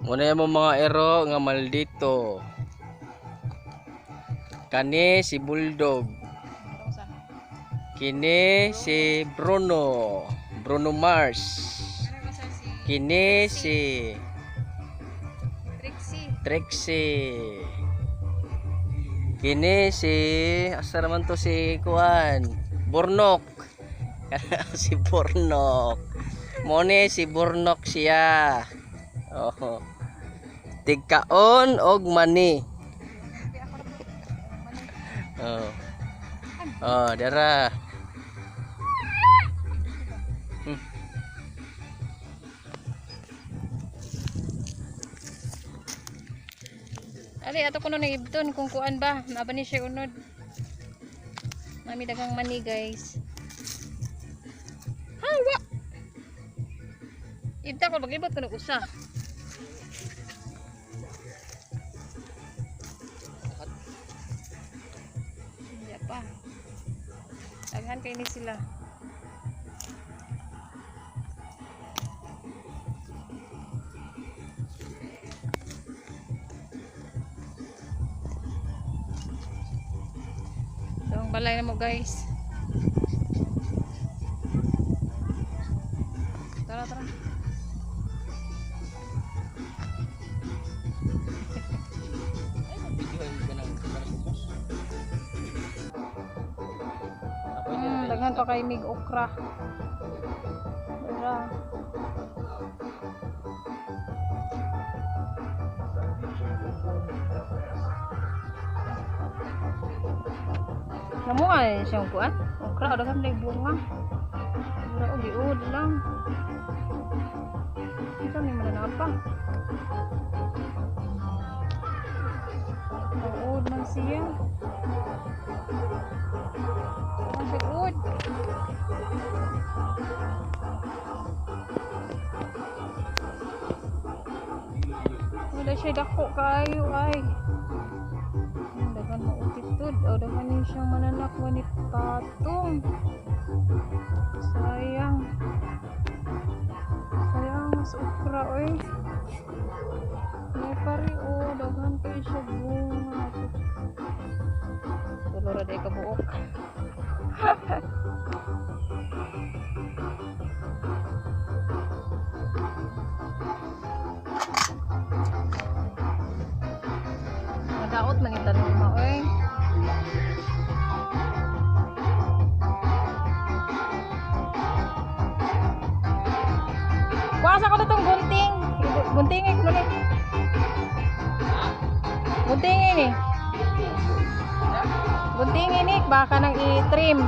Muna yung mga ero nga maldito. Kani si Bulldog. Kini si Bruno. Bruno Mars. Kini si Trixie. Kini si asa naman to si Kuan. Burnok. Si Burnok. Mone si Burnok siya. Oh. Tigkaon og mani. Oh. Oh, dara. Ali ato kuno na ibton kung kuan ba, naba ni siya unod. Mami dagang mani, guys. Hawa. Ibta ko maglibot kuno usa. Iya pa. Daghan kay ni sila. Ang balay na mo, guys. Tara, tara. Daghan pa kay mig okra. Tara. Kamu ay siyang kuan? Okra ada kan bunga. Wala og giud lang. Ito ni man apa? Uud man siya. Masih uud. Wala siya dako kayo ay. Dagan mo utitod o dagan niyo siyang mananak wanit patong. Sayang mas ukra oy. May pari o dagan kayo siya bunga. Tulora day ka buok. Daot mangitan mo oy. Kuasa ko na tong gunting. Guntingin ko ni. Guntingin ni. Guntingin ni baka nang i-trim.